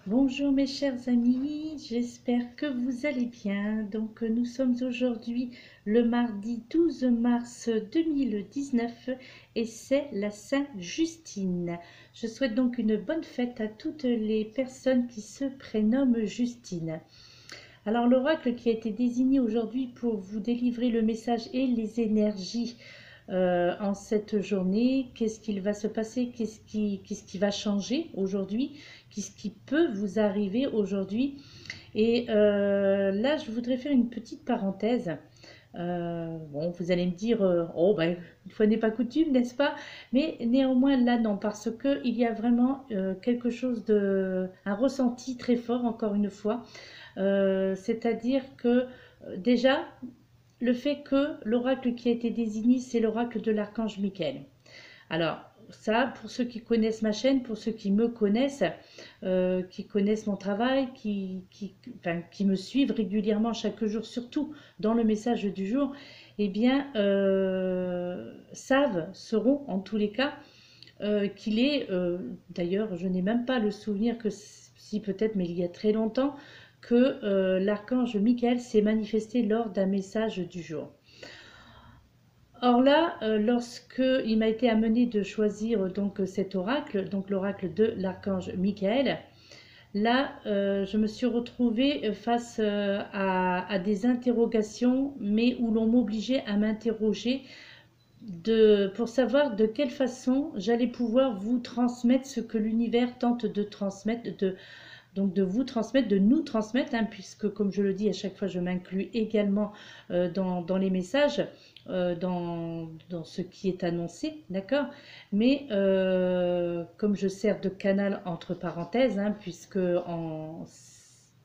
Bonjour mes chers amis, j'espère que vous allez bien. Donc nous sommes aujourd'hui le mardi 12 mars 2019 et c'est la Saint-Justine. Je souhaite donc une bonne fête à toutes les personnes qui se prénomment Justine. Alors l'oracle qui a été désigné aujourd'hui pour vous délivrer le message et les énergies en cette journée, qu'est-ce qu'il va se passer, qu'est-ce qui va changer aujourd'hui, qu'est-ce qui peut vous arriver aujourd'hui. Et là, je voudrais faire une petite parenthèse. Bon, vous allez me dire, oh ben, une fois n'est pas coutume, n'est-ce pas? Mais néanmoins, là, non, parce que il y a vraiment quelque chose un ressenti très fort, encore une fois. C'est-à-dire que déjà, le fait que l'oracle qui a été désigné, c'est l'oracle de l'archange Michael. Alors, ça, pour ceux qui connaissent ma chaîne, pour ceux qui me connaissent, qui connaissent mon travail, enfin, qui me suivent régulièrement chaque jour, surtout dans le message du jour, eh bien, sauront en tous les cas qu'il est, d'ailleurs, je n'ai même pas le souvenir que si peut-être, mais il y a très longtemps, que l'archange Michael s'est manifesté lors d'un message du jour. Or là, lorsque il m'a été amené de choisir donc cet oracle, donc l'oracle de l'archange Michael, là, je me suis retrouvée face à des interrogations, mais où l'on m'obligeait à m'interroger pour savoir de quelle façon j'allais pouvoir vous transmettre ce que l'univers tente de transmettre, donc de vous transmettre, de nous transmettre, hein, puisque comme je le dis à chaque fois, je m'inclus également dans les messages, dans ce qui est annoncé, d'accord. Mais comme je sers de canal entre parenthèses, hein, puisque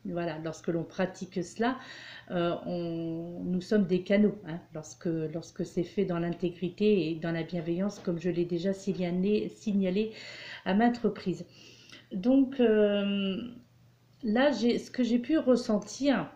voilà, lorsque l'on pratique cela, nous sommes des canaux, hein, lorsque c'est fait dans l'intégrité et dans la bienveillance, comme je l'ai déjà signalé à maintes reprises. Donc là, ce que j'ai pu ressentir,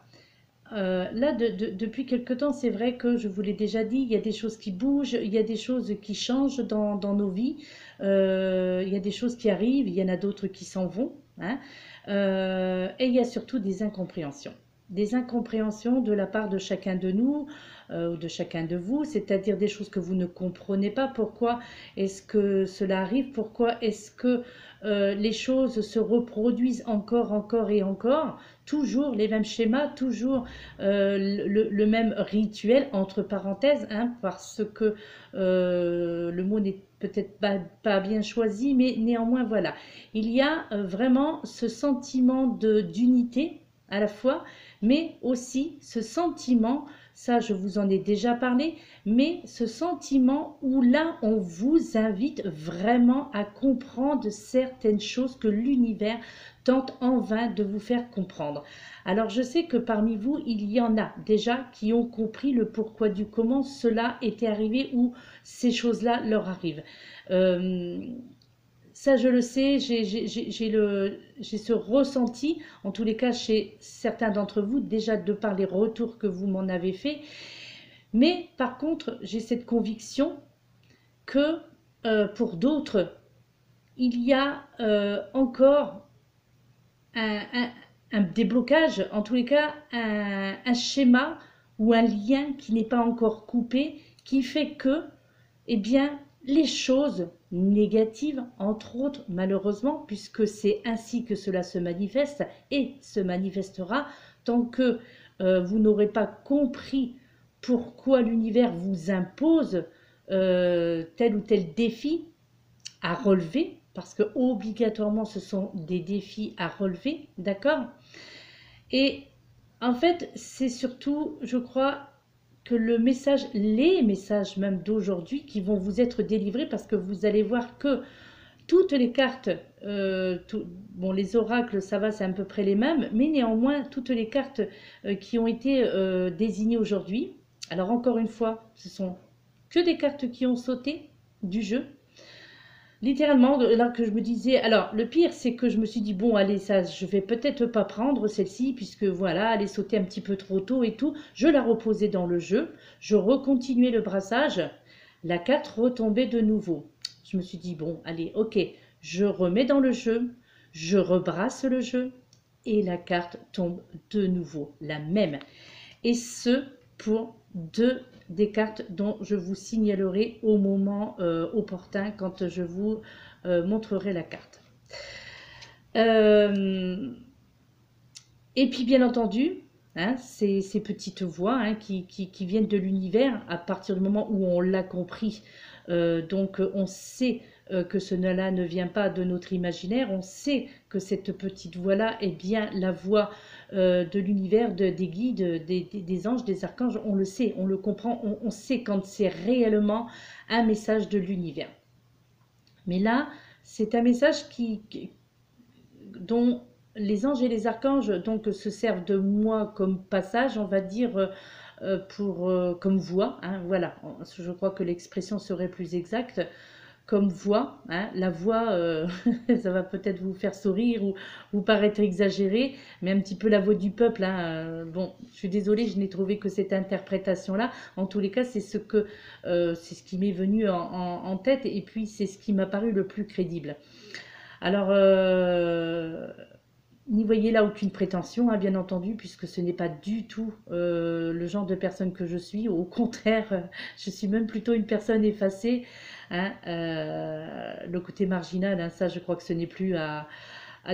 là, depuis quelque temps, c'est vrai que je vous l'ai déjà dit, il y a des choses qui bougent, il y a des choses qui changent dans nos vies, il y a des choses qui arrivent, il y en a d'autres qui s'en vont, hein, et il y a surtout des incompréhensions. Des incompréhensions de la part de chacun de nous, ou de chacun de vous, c'est-à-dire des choses que vous ne comprenez pas. Pourquoi est-ce que cela arrive? Pourquoi est-ce que les choses se reproduisent encore et encore? Toujours les mêmes schémas, toujours le même rituel, entre parenthèses, hein, parce que le mot n'est peut-être pas bien choisi, mais néanmoins, voilà. Il y a vraiment ce sentiment d'unité à la fois, mais aussi ce sentiment, ça je vous en ai déjà parlé, mais ce sentiment où là on vous invite vraiment à comprendre certaines choses que l'univers tente en vain de vous faire comprendre. Alors je sais que parmi vous, il y en a déjà qui ont compris le pourquoi du comment cela était arrivé ou ces choses-là leur arrivent. Ça, je le sais, j'ai ce ressenti, en tous les cas chez certains d'entre vous, déjà de par les retours que vous m'en avez fait. Mais par contre, j'ai cette conviction que pour d'autres, il y a encore un déblocage, en tous les cas un schéma ou un lien qui n'est pas encore coupé, qui fait que, eh bien, les choses négatives, entre autres, malheureusement, puisque c'est ainsi que cela se manifeste et se manifestera, tant que vous n'aurez pas compris pourquoi l'univers vous impose tel ou tel défi à relever, parce que obligatoirement ce sont des défis à relever, d'accord? Et en fait, c'est surtout, je crois, que les messages même d'aujourd'hui qui vont vous être délivrés, parce que vous allez voir que toutes les cartes, bon, les oracles, ça va, c'est à peu près les mêmes, mais néanmoins, toutes les cartes qui ont été désignées aujourd'hui, alors encore une fois, ce sont que des cartes qui ont sauté du jeu. Littéralement, là que je me disais, alors le pire c'est que je me suis dit, bon allez, ça je vais peut-être pas prendre celle-ci, puisque voilà, elle est sautée un petit peu trop tôt et tout. Je la reposais dans le jeu, je recontinuais le brassage, la carte retombait de nouveau. Je me suis dit, bon allez, ok, je remets dans le jeu, je rebrasse le jeu et la carte tombe de nouveau, la même. Et ce, pour deux des cartes dont je vous signalerai au moment opportun quand je vous montrerai la carte. Et puis bien entendu, hein, ces petites voix hein, qui viennent de l'univers, à partir du moment où on l'a compris, donc on sait que cela ne vient pas de notre imaginaire, on sait que cette petite voix-là est bien la voix de l'univers, des guides, des anges, des archanges, on le sait, on le comprend, on sait quand c'est réellement un message de l'univers. Mais là, c'est un message dont les anges et les archanges donc, se servent de moi comme passage, on va dire, comme voix. Hein, voilà, je crois que l'expression serait plus exacte. Comme voix, hein, la voix, ça va peut-être vous faire sourire ou vous paraître exagéré, mais un petit peu la voix du peuple. Hein, bon, je suis désolée, je n'ai trouvé que cette interprétation-là. En tous les cas, c'est ce qui m'est venu en tête et puis c'est ce qui m'a paru le plus crédible. Alors, n'y voyez là aucune prétention, hein, bien entendu, puisque ce n'est pas du tout le genre de personne que je suis. Au contraire, je suis même plutôt une personne effacée. Hein, le côté marginal, hein, ça je crois que ce n'est plus à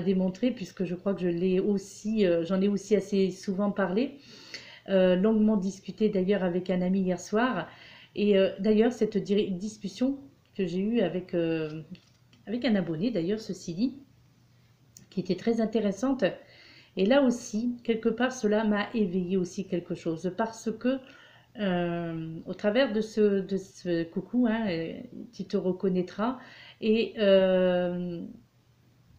démontrer, puisque je crois que j'en ai aussi assez souvent parlé, longuement discuté d'ailleurs avec un ami hier soir. Et d'ailleurs, cette discussion que j'ai eue avec un abonné, d'ailleurs, ceci dit, qui était très intéressante. Et là aussi, quelque part, cela m'a éveillé aussi quelque chose. Parce que, au travers de ce coucou, hein, tu te reconnaîtras. Et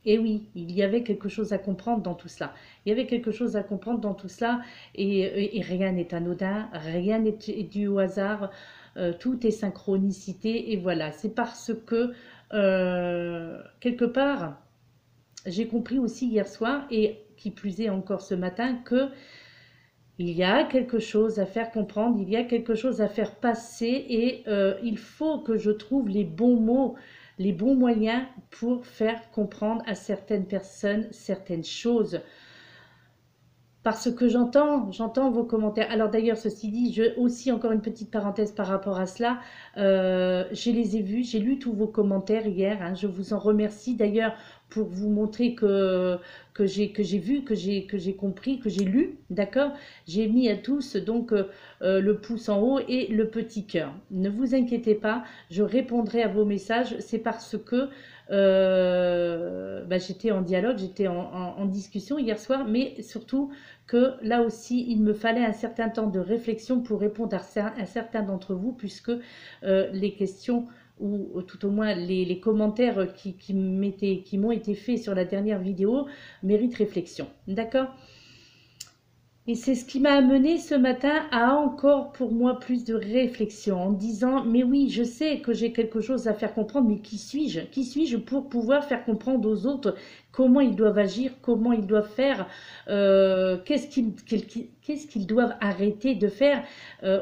oui, il y avait quelque chose à comprendre dans tout cela. Il y avait quelque chose à comprendre dans tout cela. Et rien n'est anodin, rien n'est dû au hasard. Tout est synchronicité. Et voilà, c'est parce que, quelque part, j'ai compris aussi hier soir, et qui plus est encore ce matin, que il y a quelque chose à faire comprendre, il y a quelque chose à faire passer, et il faut que je trouve les bons mots, les bons moyens pour faire comprendre à certaines personnes certaines choses. Parce que j'entends vos commentaires. Alors d'ailleurs, ceci dit, aussi encore une petite parenthèse par rapport à cela. Je les ai vus, j'ai lu tous vos commentaires hier. Hein, je vous en remercie d'ailleurs pour vous montrer que j'ai vu, que j'ai compris, que j'ai lu. D'accord? J'ai mis à tous donc le pouce en haut et le petit cœur. Ne vous inquiétez pas, je répondrai à vos messages. C'est parce que j'étais en dialogue, j'étais en discussion hier soir, mais surtout que là aussi, il me fallait un certain temps de réflexion pour répondre à certains d'entre vous, puisque les questions, ou tout au moins les commentaires qui m'ont été faits sur la dernière vidéo, méritent réflexion. D'accord ? Et c'est ce qui m'a amené ce matin à encore pour moi plus de réflexion, en disant mais oui, je sais que j'ai quelque chose à faire comprendre, mais qui suis-je? Qui suis-je pour pouvoir faire comprendre aux autres comment ils doivent agir, comment ils doivent faire, qu'est-ce qu'ils doivent arrêter de faire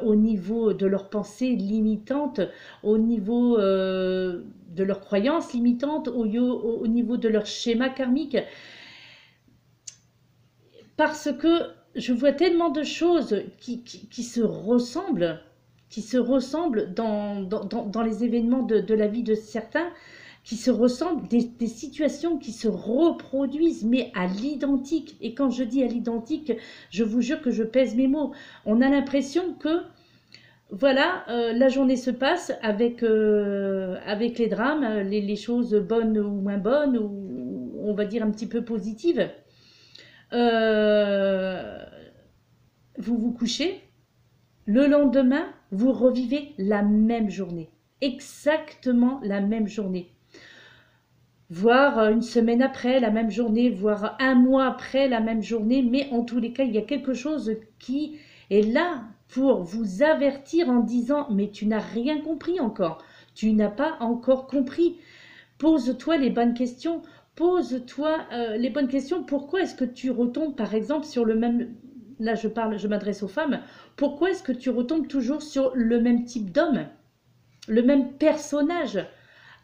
au niveau de leurs pensées limitantes, au niveau de leurs croyances limitantes, au niveau de leur schéma karmique. Parce que je vois tellement de choses qui se ressemblent, dans les événements de la vie de certains, qui se ressemblent, des situations qui se reproduisent, mais à l'identique. Et quand je dis à l'identique, je vous jure que je pèse mes mots. On a l'impression que, voilà, la journée se passe avec les drames, les choses bonnes ou moins bonnes, ou on va dire un petit peu positives. Vous vous couchez, le lendemain, vous revivez la même journée, exactement la même journée. Voire une semaine après, la même journée, voire un mois après, la même journée, mais en tous les cas, il y a quelque chose qui est là pour vous avertir en disant « mais tu n'as rien compris encore, tu n'as pas encore compris, pose-toi les bonnes questions ». Pose-toi les bonnes questions. Pourquoi est-ce que tu retombes, par exemple, sur le même... Là, je m'adresse aux femmes. Pourquoi est-ce que tu retombes toujours sur le même type d'homme, le même personnage,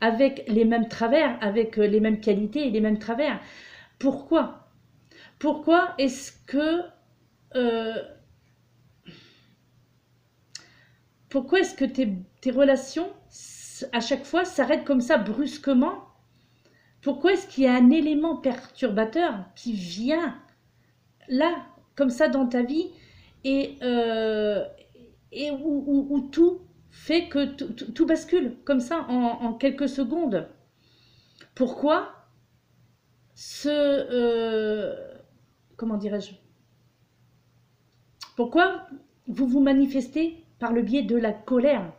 avec les mêmes travers, avec les mêmes qualités et les mêmes travers? Pourquoi? Pourquoi est-ce que euh, tes relations à chaque fois s'arrêtent comme ça brusquement? Pourquoi est-ce qu'il y a un élément perturbateur qui vient là, comme ça dans ta vie, et, où tout fait que tout bascule comme ça en quelques secondes? Pourquoi ce... comment dirais-je? Pourquoi vous vous manifestez par le biais de la colère?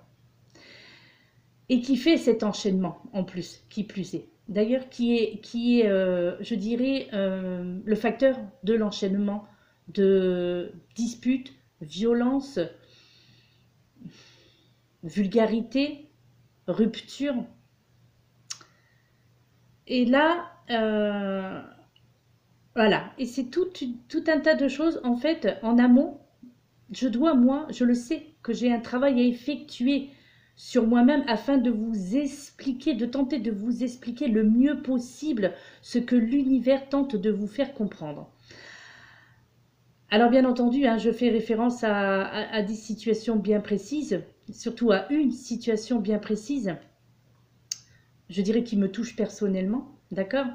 Et qui fait cet enchaînement en plus, qui plus est. D'ailleurs, qui est je dirais, le facteur de l'enchaînement de disputes, violences, vulgarité, rupture. Et là, voilà. Et c'est tout un tas de choses, en fait, en amont. Moi, je le sais, que j'ai un travail à effectuer sur moi-même afin de vous expliquer, de tenter de vous expliquer le mieux possible ce que l'univers tente de vous faire comprendre. Alors bien entendu, hein, je fais référence à des situations bien précises, surtout à une situation bien précise, je dirais qui me touche personnellement, d'accord?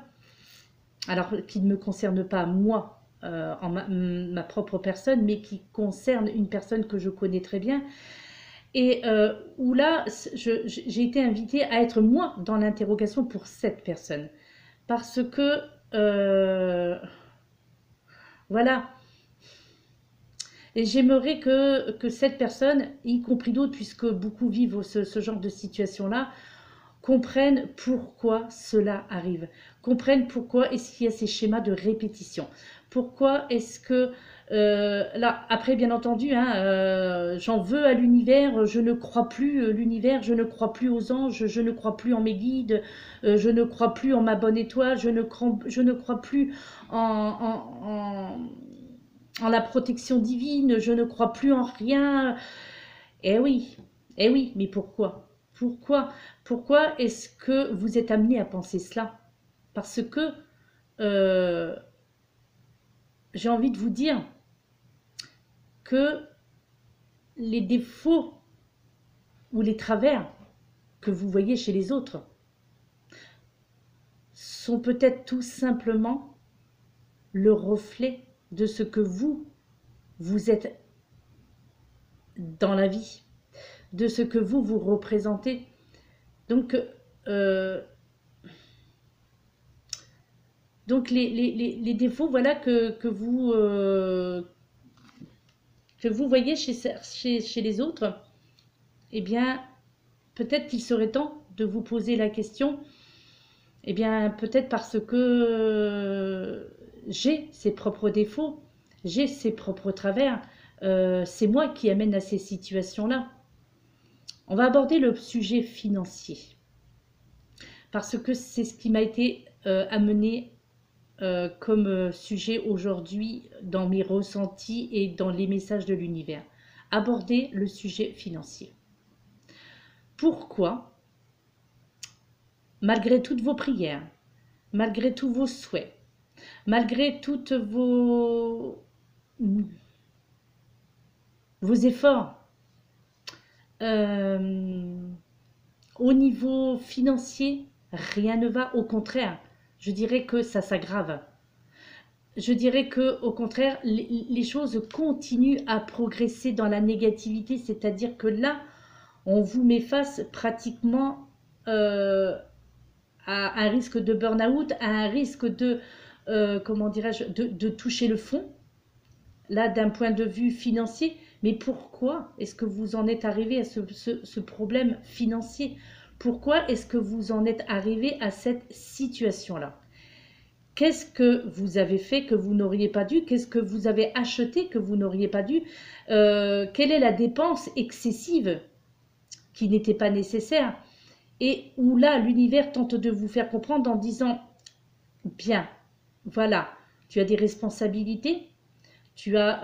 Alors qui ne me concerne pas moi, en ma propre personne, mais qui concerne une personne que je connais très bien, et où là, j'ai été invitée à être moi dans l'interrogation pour cette personne. Parce que, voilà, et j'aimerais que cette personne, y compris d'autres, puisque beaucoup vivent ce genre de situation-là, comprennent pourquoi cela arrive, comprennent pourquoi est-ce qu'il y a ces schémas de répétition, pourquoi est-ce que, là, après bien entendu, hein, j'en veux à l'univers, je ne crois plus l'univers, je ne crois plus aux anges, je ne crois plus en mes guides, je ne crois plus en ma bonne étoile, je ne crois plus en la protection divine, je ne crois plus en rien. Eh oui, eh oui, mais pourquoi? Pourquoi est-ce que vous êtes amené à penser cela? Parce que euh, j'ai envie de vous dire que les défauts ou les travers que vous voyez chez les autres sont peut-être tout simplement le reflet de ce que vous êtes dans la vie, de ce que vous représentez. Donc, euh, donc les défauts, voilà, que vous voyez chez les autres, eh bien, peut-être qu'il serait temps de vous poser la question, eh bien, peut-être parce que j'ai ses propres défauts, j'ai ses propres travers, c'est moi qui amène à ces situations-là. On va aborder le sujet financier, parce que c'est ce qui m'a été amené comme sujet aujourd'hui dans mes ressentis et dans les messages de l'univers. Aborder le sujet financier. Pourquoi, malgré toutes vos prières, malgré tous vos souhaits, malgré toutes vos efforts, euh, au niveau financier, rien ne va. Au contraire, je dirais que ça s'aggrave. Je dirais que, au contraire, les choses continuent à progresser dans la négativité, c'est-à-dire que là, on vous met face pratiquement à un risque de burn-out, à un risque de, comment dirais-je, de toucher le fond, là, d'un point de vue financier. Mais pourquoi est-ce que vous en êtes arrivé à ce problème financier? Pourquoi est-ce que vous en êtes arrivé à cette situation-là? Qu'est-ce que vous avez fait que vous n'auriez pas dû? Qu'est-ce que vous avez acheté que vous n'auriez pas dû? Quelle est la dépense excessive qui n'était pas nécessaire? Et où là, l'univers tente de vous faire comprendre en disant, bien, voilà, tu as des responsabilités, tu as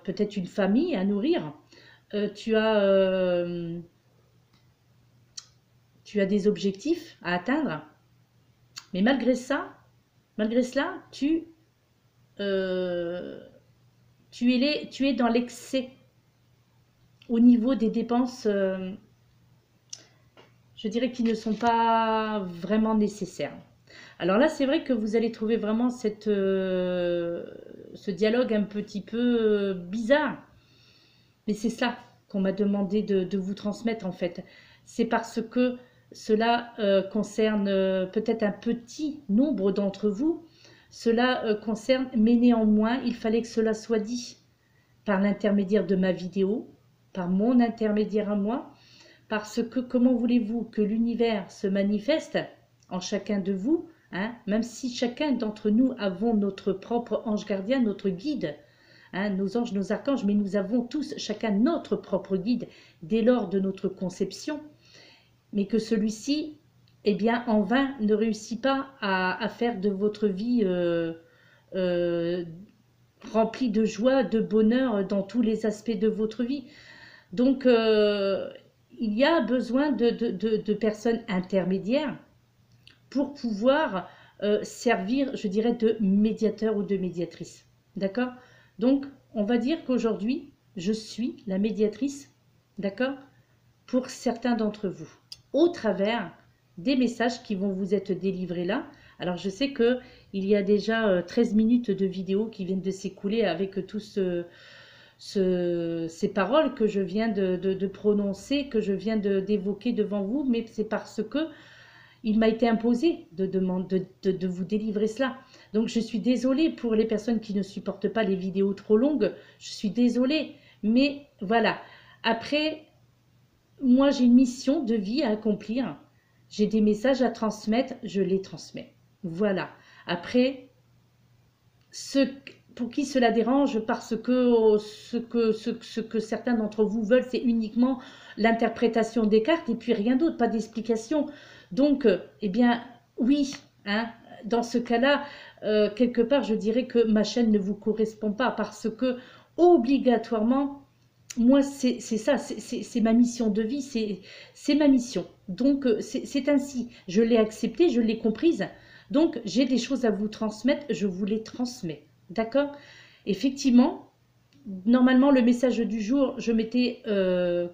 peut-être une famille à nourrir, tu as des objectifs à atteindre, mais malgré Malgré cela, tu es dans l'excès au niveau des dépenses, je dirais, qui ne sont pas vraiment nécessaires. Alors là, c'est vrai que vous allez trouver vraiment ce dialogue un petit peu bizarre. Mais c'est ça qu'on m'a demandé de vous transmettre en fait. C'est parce que cela concerne peut-être un petit nombre d'entre vous. Cela concerne, mais néanmoins, il fallait que cela soit dit par l'intermédiaire de ma vidéo, par mon intermédiaire à moi, parce que comment voulez-vous que l'univers se manifeste en chacun de vous, hein, même si chacun d'entre nous avons notre propre ange gardien, notre guide, hein, nos anges, nos archanges, mais nous avons tous chacun notre propre guide dès lors de notre conception, mais que celui-ci, eh bien, en vain, ne réussit pas à faire de votre vie remplie de joie, de bonheur dans tous les aspects de votre vie. Donc, il y a besoin de personnes intermédiaires pour pouvoir servir, je dirais, de médiateur ou de médiatrice. D'accord? Donc, on va dire qu'aujourd'hui, je suis la médiatrice, d'accord, pour certains d'entre vous, au travers des messages qui vont vous être délivrés là. Alors, je sais qu'il y a déjà 13 minutes de vidéo qui viennent de s'écouler avec tout ces paroles que je viens de prononcer, que je viens d'évoquer devant vous, mais c'est parce que il m'a été imposé de vous délivrer cela. Donc, je suis désolée pour les personnes qui ne supportent pas les vidéos trop longues. Je suis désolée. Mais voilà. Après, moi, j'ai une mission de vie à accomplir. J'ai des messages à transmettre. Je les transmets. Voilà. Après, pour qui cela dérange, parce que ce que certains d'entre vous veulent, c'est uniquement l'interprétation des cartes et puis rien d'autre, pas d'explication. Donc, eh bien, oui, hein, dans ce cas-là, quelque part, je dirais que ma chaîne ne vous correspond pas parce que, obligatoirement, moi, c'est ça, c'est ma mission de vie, c'est ma mission. Donc, c'est ainsi. Je l'ai acceptée, je l'ai comprise. Donc, j'ai des choses à vous transmettre, je vous les transmets. D'accord? Effectivement, normalement, le message du jour, je m'étais,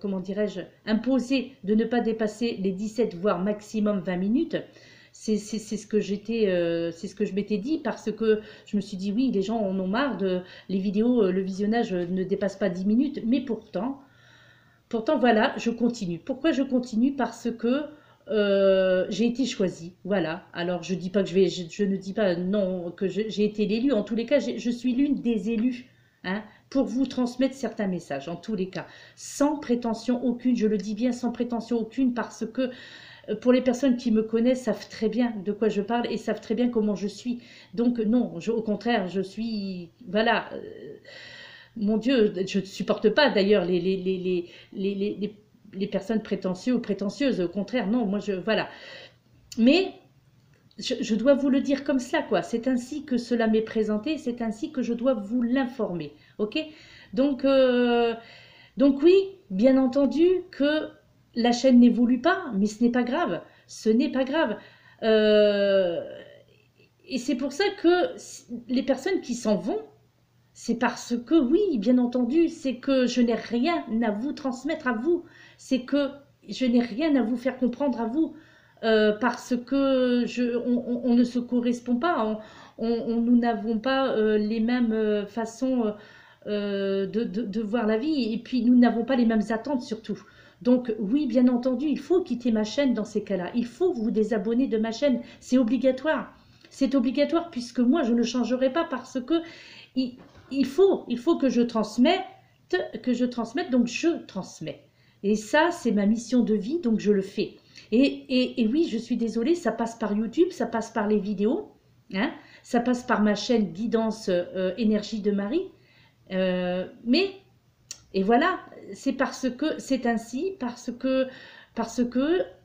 comment dirais-je, imposé de ne pas dépasser les 17, voire maximum 20 minutes. C'est ce que c'est ce que je m'étais dit parce que je me suis dit, oui, les gens en ont marre les vidéos, le visionnage ne dépasse pas 10 minutes. Mais pourtant, voilà, je continue. Pourquoi je continue? Parce que j'ai été choisie, voilà. Alors je dis pas que je ne dis pas non que j'ai été l'élue. En tous les cas, je suis l'une des élus, hein, pour vous transmettre certains messages. En tous les cas, sans prétention aucune. Je le dis bien, sans prétention aucune, parce que pour les personnes qui me connaissent, savent très bien de quoi je parle et savent très bien comment je suis. Donc non, au contraire, je suis, voilà. Mon Dieu, je ne supporte pas d'ailleurs les personnes prétentieuses ou prétentieuses. Au contraire, non, moi, voilà. Mais je dois vous le dire comme cela, quoi. C'est ainsi que cela m'est présenté, c'est ainsi que je dois vous l'informer, ok? Donc oui, bien entendu que la chaîne n'évolue pas, mais ce n'est pas grave. Ce n'est pas grave. Et c'est pour ça que les personnes qui s'en vont, c'est parce que, oui, bien entendu, c'est que je n'ai rien à vous transmettre à vous. C'est que je n'ai rien à vous faire comprendre à vous. Parce que on ne se correspond pas. Nous n'avons pas les mêmes façons de voir la vie. Et puis, nous n'avons pas les mêmes attentes surtout. Donc, oui, bien entendu, il faut quitter ma chaîne dans ces cas-là. Il faut vous désabonner de ma chaîne. C'est obligatoire. C'est obligatoire puisque moi, je ne changerai pas parce que... Il faut que je transmette, donc je transmets. Et ça, c'est ma mission de vie, donc je le fais. Et oui, je suis désolée, ça passe par YouTube, ça passe par les vidéos, hein, ça passe par ma chaîne Guidance Énergie de Marie. Mais, et voilà, c'est parce que c'est ainsi, parce que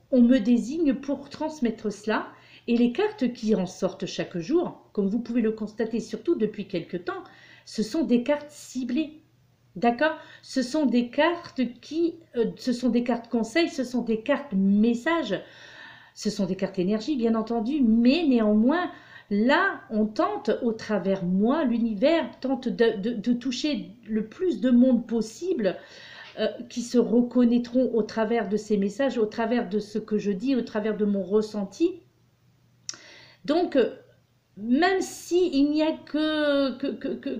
on me désigne pour transmettre cela. Et les cartes qui en sortent chaque jour, comme vous pouvez le constater surtout depuis quelque temps, ce sont des cartes ciblées, d'accord? Ce sont des cartes ce sont des cartes conseils, ce sont des cartes messages, ce sont des cartes énergie, bien entendu, mais néanmoins, Là, on tente, au travers moi, l'univers tente de toucher le plus de monde possible qui se reconnaîtront au travers de ces messages, au travers de ce que je dis, au travers de mon ressenti. Donc, même s'il n'y a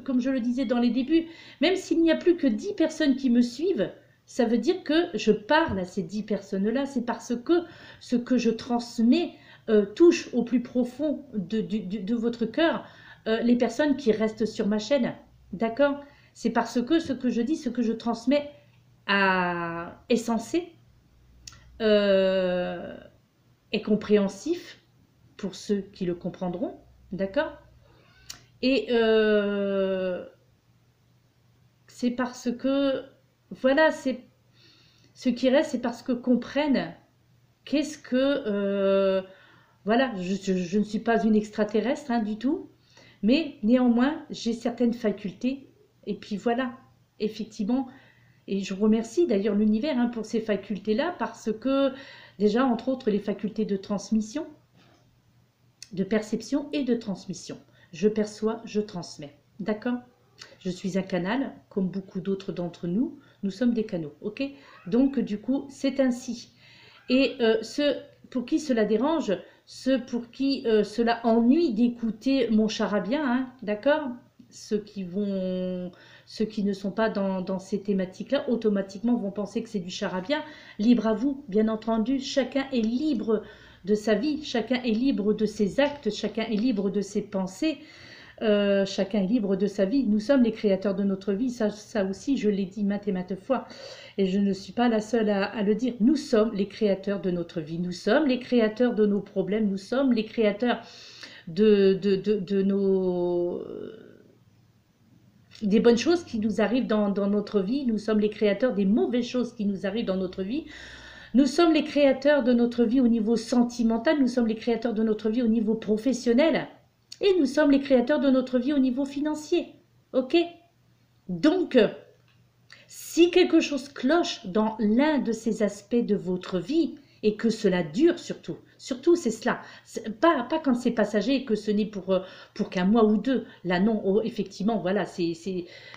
comme je le disais dans les débuts, même s'il n'y a plus que 10 personnes qui me suivent, ça veut dire que je parle à ces 10 personnes-là, c'est parce que ce que je transmets touche au plus profond de votre cœur les personnes qui restent sur ma chaîne. D'accord? C'est parce que ce que je dis, ce que je transmets est sensé, est compréhensif pour ceux qui le comprendront. D'accord? Et c'est parce que, voilà, c'est ce qui reste, c'est parce que comprennent qu'est-ce que, voilà, je ne suis pas une extraterrestre hein, du tout, mais néanmoins, j'ai certaines facultés, et puis voilà, effectivement, et je remercie d'ailleurs l'univers hein, pour ces facultés-là, parce que, déjà, entre autres, les facultés de transmission, de perception et de transmission. Je perçois, je transmets. D'accord? Je suis un canal, comme beaucoup d'autres d'entre nous. Nous sommes des canaux, ok? Donc, du coup, c'est ainsi. Et ceux pour qui cela dérange, ceux pour qui cela ennuie d'écouter mon charabia, hein, d'accord? Ceux qui ne sont pas dans ces thématiques-là, automatiquement vont penser que c'est du charabia. Libre à vous, bien entendu. Chacun est libre de sa vie, chacun est libre de ses actes, chacun est libre de ses pensées, chacun est libre de sa vie. Nous sommes les créateurs de notre vie, ça aussi je l'ai dit maintes et maintes fois, et je ne suis pas la seule à le dire. Nous sommes les créateurs de notre vie, nous sommes les créateurs de nos problèmes, nous sommes les créateurs de nos... des bonnes choses qui nous arrivent dans notre vie, nous sommes les créateurs des mauvaises choses qui nous arrivent dans notre vie. Nous sommes les créateurs de notre vie au niveau sentimental, nous sommes les créateurs de notre vie au niveau professionnel et nous sommes les créateurs de notre vie au niveau financier. Ok? Donc, si quelque chose cloche dans l'un de ces aspects de votre vie et que cela dure surtout c'est cela, pas quand c'est passager et que ce n'est pour qu'un mois ou deux, là non, effectivement, voilà, c'est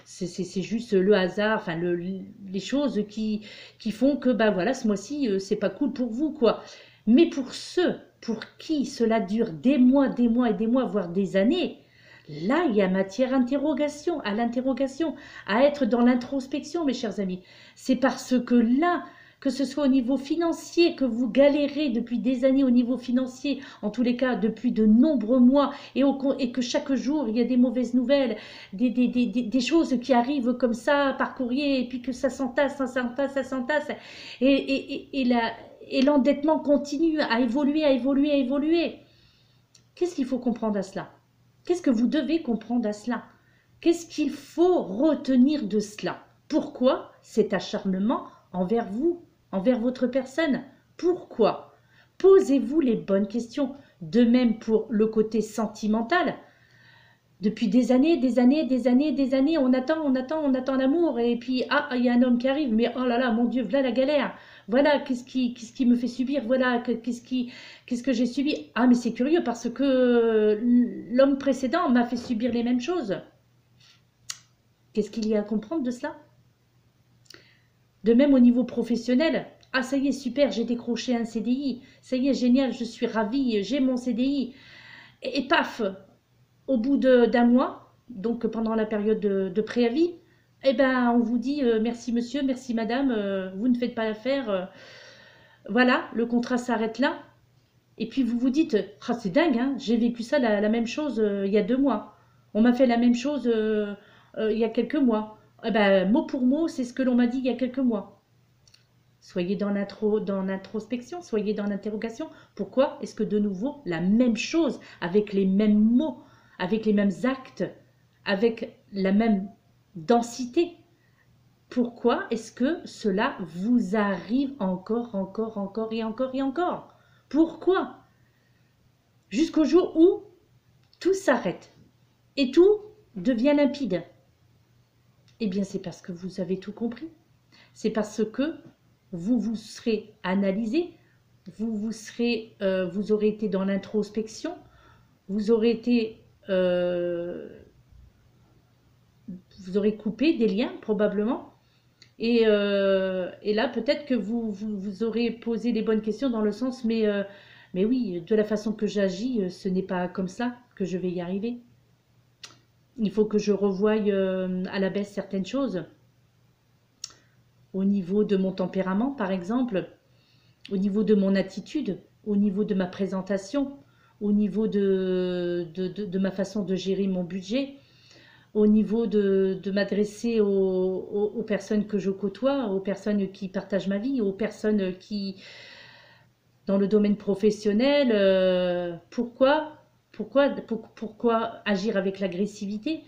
juste le hasard, enfin les choses qui font que, bah voilà, ce mois-ci, c'est pas cool pour vous, quoi. Mais pour ceux pour qui cela dure des mois et des mois, voire des années, là, il y a matière à l'interrogation, à être dans l'introspection, mes chers amis. C'est parce que là, que ce soit au niveau financier, que vous galérez depuis des années au niveau financier, en tous les cas depuis de nombreux mois, et que chaque jour il y a des mauvaises nouvelles, des choses qui arrivent comme ça par courrier, et puis que ça s'entasse, et l'endettement continue à évoluer. Qu'est-ce qu'il faut comprendre à cela? Qu'est-ce que vous devez comprendre à cela? Qu'est-ce qu'il faut retenir de cela? Pourquoi cet acharnement envers vous, envers votre personne? Pourquoi? Posez-vous les bonnes questions. De même pour le côté sentimental. Depuis des années, on attend l'amour. Et puis, ah, il y a un homme qui arrive, mais oh là là, mon Dieu, voilà la galère. Voilà, qu'est-ce qui me fait subir? Voilà, qu'est-ce que j'ai subi? Ah, mais c'est curieux parce que l'homme précédent m'a fait subir les mêmes choses. Qu'est-ce qu'il y a à comprendre de cela? De même au niveau professionnel. Ah, ça y est, super, j'ai décroché un CDI. Ça y est, génial, je suis ravie, j'ai mon CDI. Et paf, au bout d'un mois, donc pendant la période de préavis, eh ben, on vous dit merci monsieur, merci madame, vous ne faites pas l'affaire. Voilà, le contrat s'arrête là. Et puis vous vous dites, ah, c'est dingue, hein, j'ai vécu ça la même chose il y a 2 mois. On m'a fait la même chose il y a quelques mois. Eh ben, mot pour mot, c'est ce que l'on m'a dit il y a quelques mois. Soyez dans l'introspection, soyez dans l'interrogation. Pourquoi est-ce que de nouveau la même chose, avec les mêmes mots, avec les mêmes actes, avec la même densité? Pourquoi est-ce que cela vous arrive encore et encore? Pourquoi? Jusqu'au jour où tout s'arrête et tout devient limpide. Eh bien, c'est parce que vous avez tout compris. C'est parce que vous vous serez analysé, vous aurez été dans l'introspection, vous aurez été, vous aurez coupé des liens probablement. Et là, peut-être que vous aurez posé les bonnes questions dans le sens, mais oui, de la façon que j'agis, ce n'est pas comme ça que je vais y arriver. Il faut que je revoie à la baisse certaines choses. Au niveau de mon tempérament, par exemple, au niveau de mon attitude, au niveau de ma présentation, au niveau de ma façon de gérer mon budget, au niveau de m'adresser aux personnes que je côtoie, aux personnes qui partagent ma vie, aux personnes qui, dans le domaine professionnel, pourquoi agir avec l'agressivité?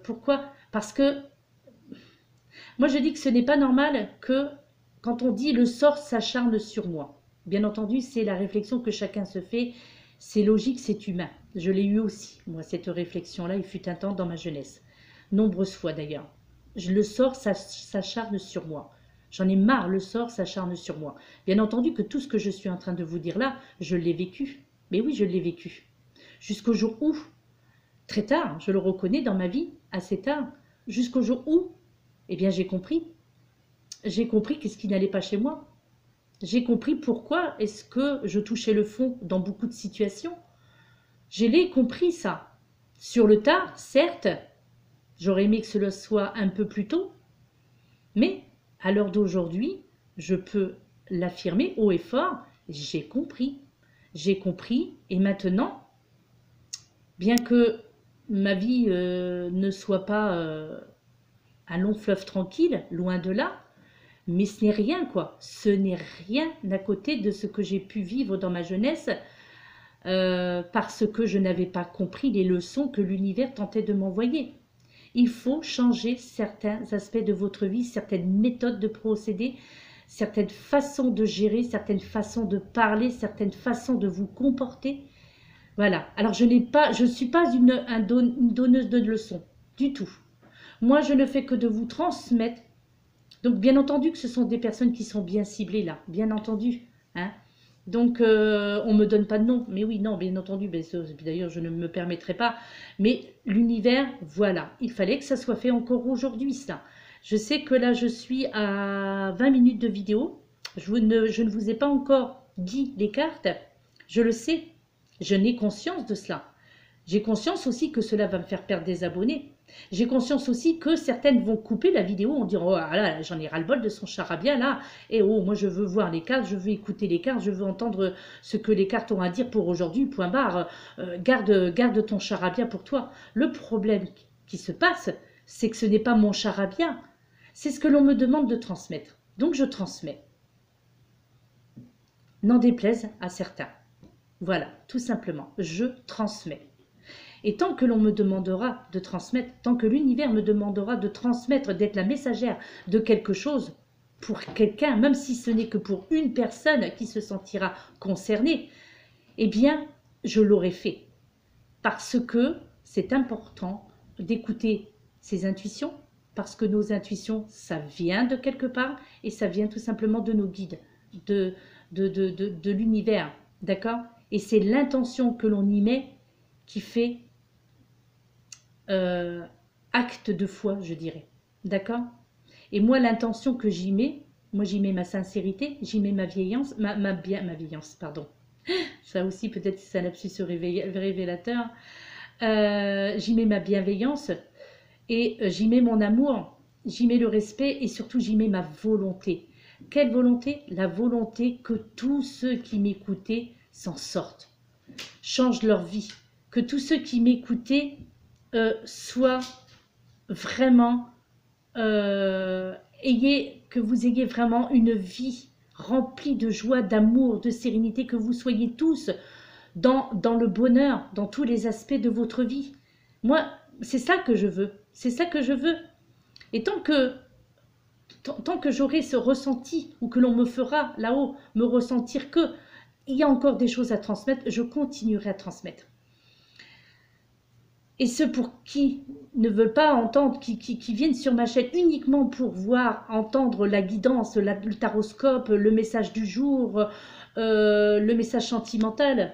Pourquoi? Parce que moi je dis que ce n'est pas normal que quand on dit le sort s'acharne sur moi. Bien entendu, c'est la réflexion que chacun se fait. C'est logique, c'est humain. Je l'ai eu aussi, moi, cette réflexion-là, il fut un temps dans ma jeunesse. Nombreuses fois d'ailleurs. Le sort s'acharne sur moi. J'en ai marre, le sort s'acharne sur moi. Bien entendu que tout ce que je suis en train de vous dire là, je l'ai vécu. Mais oui, je l'ai vécu. Jusqu'au jour où, très tard, je le reconnais dans ma vie, assez tard, jusqu'au jour où, eh bien j'ai compris. J'ai compris qu'est-ce qui n'allait pas chez moi. J'ai compris pourquoi est-ce que je touchais le fond dans beaucoup de situations. Je l'ai compris ça. Sur le tard, certes, j'aurais aimé que cela soit un peu plus tôt, mais à l'heure d'aujourd'hui, je peux l'affirmer haut et fort, j'ai compris. J'ai compris et maintenant, bien que ma vie ne soit pas un long fleuve tranquille, loin de là, mais ce n'est rien quoi, ce n'est rien à côté de ce que j'ai pu vivre dans ma jeunesse parce que je n'avais pas compris les leçons que l'univers tentait de m'envoyer. Il faut changer certains aspects de votre vie, certaines méthodes de procéder, certaines façons de gérer, certaines façons de parler, certaines façons de vous comporter. Voilà. Alors je ne suis pas une donneuse de leçons, du tout. Moi, je ne fais que de vous transmettre. Donc, bien entendu que ce sont des personnes qui sont bien ciblées là, bien entendu. Hein. Donc, on ne me donne pas de nom. Mais oui, non, bien entendu. D'ailleurs, je ne me permettrai pas. Mais l'univers, voilà. Il fallait que ça soit fait encore aujourd'hui, ça. Je sais que là, je suis à 20 minutes de vidéo. Je ne vous ai pas encore dit les cartes. Je le sais. Je n'ai conscience de cela. J'ai conscience aussi que cela va me faire perdre des abonnés. J'ai conscience aussi que certaines vont couper la vidéo en disant « Oh là, j'en ai ras-le-bol de son charabia là. Et oh, moi je veux voir les cartes, je veux écouter les cartes, je veux entendre ce que les cartes ont à dire pour aujourd'hui, point barre. Garde ton charabia pour toi. » Le problème qui se passe, c'est que ce n'est pas mon charabia. C'est ce que l'on me demande de transmettre. Donc je transmets. N'en déplaise à certains. Voilà, tout simplement. Je transmets. Et tant que l'on me demandera de transmettre, tant que l'univers me demandera de transmettre, d'être la messagère de quelque chose pour quelqu'un, même si ce n'est que pour une personne qui se sentira concernée, eh bien, je l'aurai fait. Parce que c'est important d'écouter ses intuitions, parce que nos intuitions, ça vient de quelque part et ça vient tout simplement de nos guides, de l'univers, d'accord? Et c'est l'intention que l'on y met qui fait acte de foi, je dirais. D'accord? Et moi, l'intention que j'y mets, moi j'y mets ma sincérité, j'y mets ma vieillance, ma vieillance, pardon. Ça aussi, peut-être c'est un lapsus révélateur. J'y mets ma bienveillance et j'y mets mon amour, j'y mets le respect et surtout j'y mets ma volonté. Quelle volonté? La volonté que tous ceux qui m'écoutaient s'en sortent, changent leur vie, que tous ceux qui m'écoutaient soient vraiment, que vous ayez vraiment une vie remplie de joie, d'amour, de sérénité, que vous soyez tous dans le bonheur, dans tous les aspects de votre vie. Moi, c'est ça que je veux, c'est ça que je veux. Et tant que j'aurai ce ressenti, ou que l'on me fera là-haut me ressentir que il y a encore des choses à transmettre, je continuerai à transmettre. Et ceux pour qui ne veulent pas entendre, qui viennent sur ma chaîne uniquement pour entendre la guidance, le taroscope, le message du jour, le message sentimental,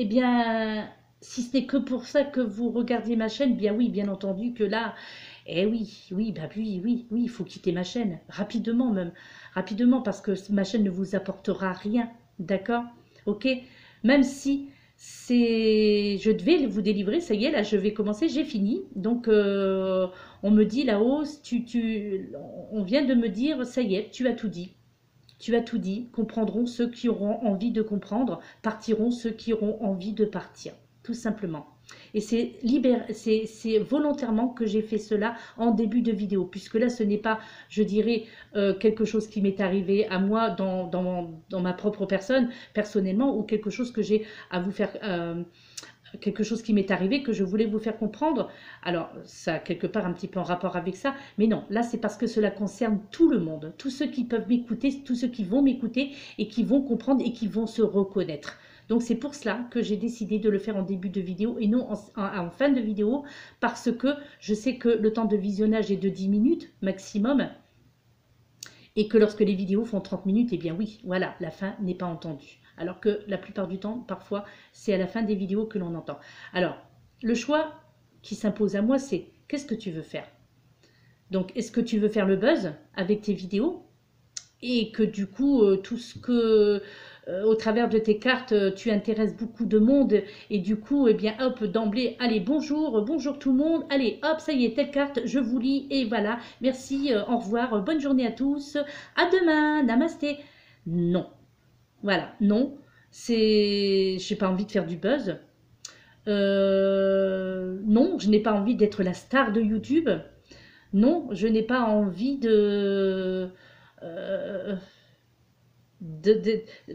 eh bien, si ce n'est que pour ça que vous regardiez ma chaîne, bien oui, bien entendu que là, eh oui, oui, bah oui, oui, oui, il faut quitter ma chaîne, rapidement même, rapidement, parce que ma chaîne ne vous apportera rien, d'accord? Ok? Même si je devais vous délivrer, ça y est, là, je vais commencer, j'ai fini. Donc, on me dit là-haut, on vient de me dire, ça y est, tu as tout dit. Tu as tout dit, comprendront ceux qui auront envie de comprendre, partiront ceux qui auront envie de partir, tout simplement. Et c'est volontairement que j'ai fait cela en début de vidéo, puisque là, ce n'est pas, je dirais, quelque chose qui m'est arrivé à moi dans ma propre personne, personnellement, ou quelque chose que j'ai à vous faire... quelque chose qui m'est arrivé que je voulais vous faire comprendre. Alors, ça a quelque part un petit peu en rapport avec ça, mais non, là c'est parce que cela concerne tout le monde, tous ceux qui peuvent m'écouter, tous ceux qui vont m'écouter et qui vont comprendre et qui vont se reconnaître. Donc c'est pour cela que j'ai décidé de le faire en début de vidéo et non en fin de vidéo, parce que je sais que le temps de visionnage est de 10 minutes maximum, et que lorsque les vidéos font 30 minutes, eh bien oui, voilà, la fin n'est pas entendue. Alors que la plupart du temps, parfois, c'est à la fin des vidéos que l'on entend. Alors, le choix qui s'impose à moi, c'est qu'est-ce que tu veux faire? Donc, est-ce que tu veux faire le buzz avec tes vidéos? Et que du coup, tout ce que, au travers de tes cartes, tu intéresses beaucoup de monde. Et du coup, eh bien, hop, d'emblée, allez, bonjour, bonjour tout le monde. Allez, hop, ça y est, telle carte, je vous lis. Et voilà, merci, au revoir, bonne journée à tous. À demain, namasté. Non. Voilà, non, j'ai pas envie de faire du buzz. Non, je n'ai pas envie d'être la star de YouTube. Non, je n'ai pas envie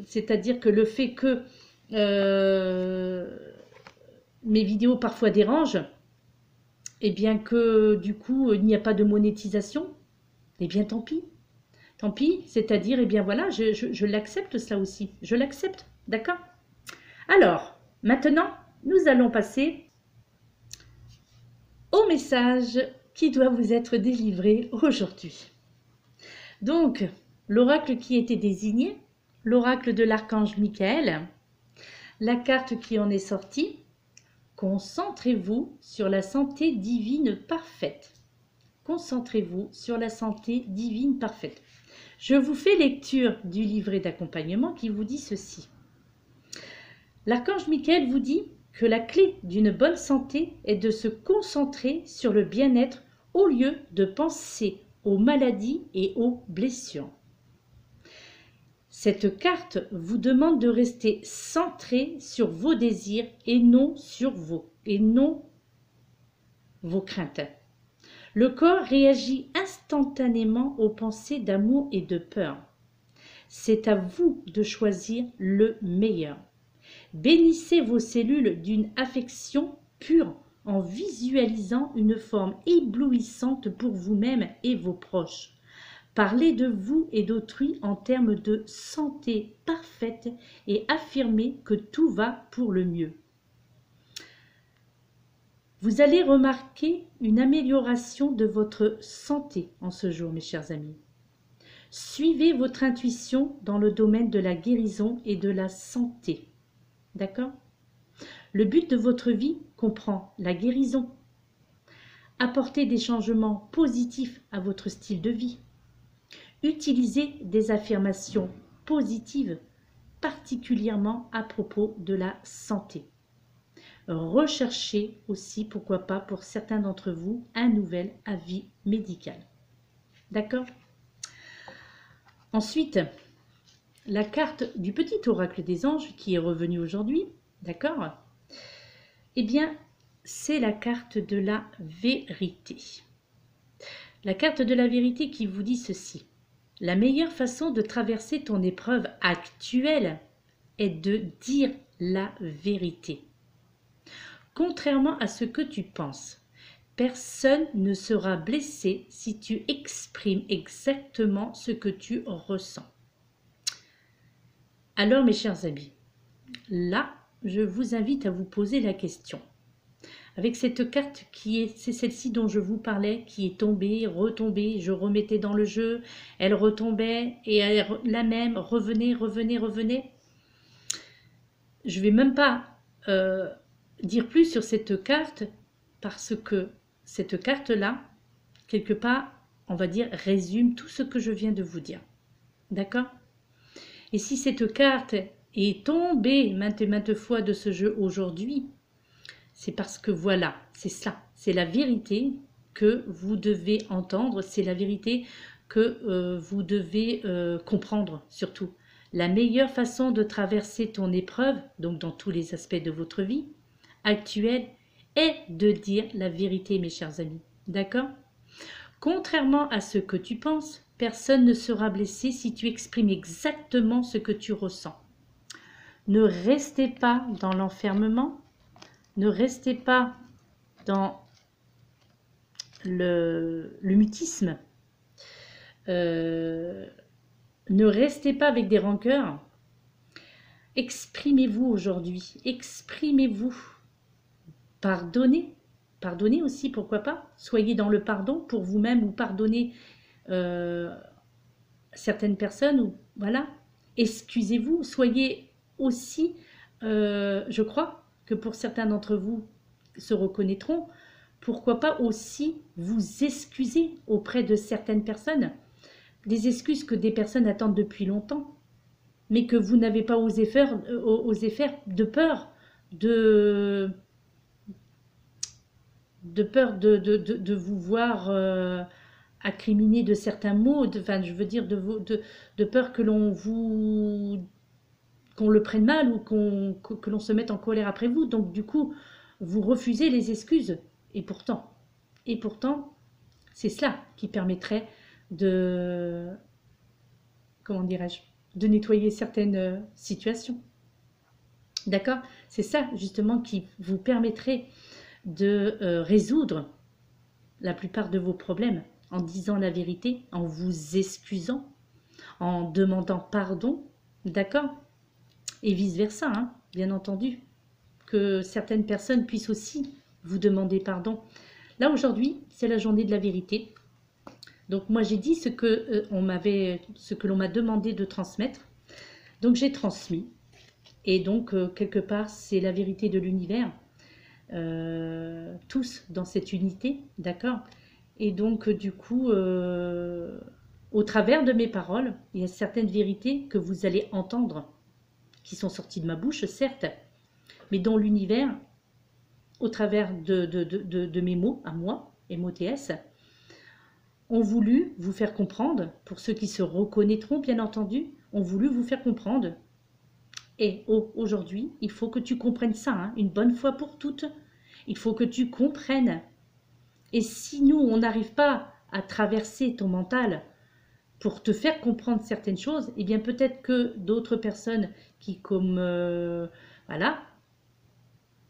c'est-à-dire que le fait que mes vidéos parfois dérangent, et bien que du coup il n'y a pas de monétisation, eh bien tant pis. Tant pis, c'est-à-dire, eh bien voilà, je l'accepte ça aussi. Je l'accepte, d'accord? Alors, maintenant, nous allons passer au message qui doit vous être délivré aujourd'hui. Donc, l'oracle qui était désigné, l'oracle de l'archange Michael, la carte qui en est sortie, concentrez-vous sur la santé divine parfaite. Concentrez-vous sur la santé divine parfaite. Je vous fais lecture du livret d'accompagnement qui vous dit ceci. L'archange Michael vous dit que la clé d'une bonne santé est de se concentrer sur le bien-être au lieu de penser aux maladies et aux blessures. Cette carte vous demande de rester centré sur vos désirs et non sur vos craintes. Le corps réagit instantanément aux pensées d'amour et de peur. C'est à vous de choisir le meilleur. Bénissez vos cellules d'une affection pure en visualisant une forme éblouissante pour vous-même et vos proches. Parlez de vous et d'autrui en termes de santé parfaite et affirmez que tout va pour le mieux. Vous allez remarquer une amélioration de votre santé en ce jour, mes chers amis. Suivez votre intuition dans le domaine de la guérison et de la santé. D'accord? Le but de votre vie comprend la guérison. Apportez des changements positifs à votre style de vie. Utilisez des affirmations positives, particulièrement à propos de la santé. Recherchez aussi, pourquoi pas, pour certains d'entre vous, un nouvel avis médical. D'accord? Ensuite, la carte du petit oracle des anges qui est revenu aujourd'hui, d'accord? Eh bien, c'est la carte de la vérité. La carte de la vérité qui vous dit ceci. La meilleure façon de traverser ton épreuve actuelle est de dire la vérité. Contrairement à ce que tu penses, personne ne sera blessé si tu exprimes exactement ce que tu ressens. Alors mes chers amis, là, je vous invite à vous poser la question. Avec cette carte c'est celle-ci dont je vous parlais, qui est tombée, retombée, je remettais dans le jeu, elle retombait et la même revenait. Je ne vais même pas dire plus sur cette carte parce que cette carte-là, quelque part, on va dire, résume tout ce que je viens de vous dire. D'accord? Et si cette carte est tombée maintes et maintes fois de ce jeu aujourd'hui, c'est parce que voilà, c'est ça. C'est la vérité que vous devez entendre, c'est la vérité que vous devez comprendre surtout. La meilleure façon de traverser ton épreuve, donc dans tous les aspects de votre vie actuelle, est de dire la vérité, mes chers amis. D'accord? Contrairement à ce que tu penses, personne ne sera blessé si tu exprimes exactement ce que tu ressens. Ne restez pas dans l'enfermement, ne restez pas dans le mutisme, ne restez pas avec des rancœurs. Exprimez-vous aujourd'hui, exprimez-vous, pardonnez, pardonnez aussi, pourquoi pas, soyez dans le pardon pour vous-même ou pardonnez certaines personnes, ou voilà, excusez-vous, soyez aussi, je crois que pour certains d'entre vous se reconnaîtront, pourquoi pas aussi vous excuser auprès de certaines personnes, des excuses que des personnes attendent depuis longtemps, mais que vous n'avez pas osé faire de peur de vous voir accriminer de certains mots, enfin je veux dire de peur que qu'on le prenne mal ou que l'on se mette en colère après vous. Donc du coup, vous refusez les excuses. Et pourtant, c'est cela qui permettrait de, comment dirais-je, de nettoyer certaines situations. D'accord? C'est ça justement qui vous permettrait de résoudre la plupart de vos problèmes en disant la vérité, en vous excusant, en demandant pardon, d'accord? Et vice-versa, hein, bien entendu, que certaines personnes puissent aussi vous demander pardon. Là, aujourd'hui, c'est la journée de la vérité. Donc, moi, j'ai dit ce que l'on m'a demandé de transmettre. Donc, j'ai transmis. Et donc, quelque part, c'est la vérité de l'univers. Tous dans cette unité, d'accord? Et donc, du coup, au travers de mes paroles, il y a certaines vérités que vous allez entendre, qui sont sorties de ma bouche, certes, mais dont l'univers, au travers de mes mots, à moi, MOTS, ont voulu vous faire comprendre, pour ceux qui se reconnaîtront, bien entendu, ont voulu vous faire comprendre. Et aujourd'hui, il faut que tu comprennes ça, hein, une bonne fois pour toutes. Il faut que tu comprennes. Et si nous, on n'arrive pas à traverser ton mental pour te faire comprendre certaines choses, eh bien peut-être que d'autres personnes qui, comme, voilà,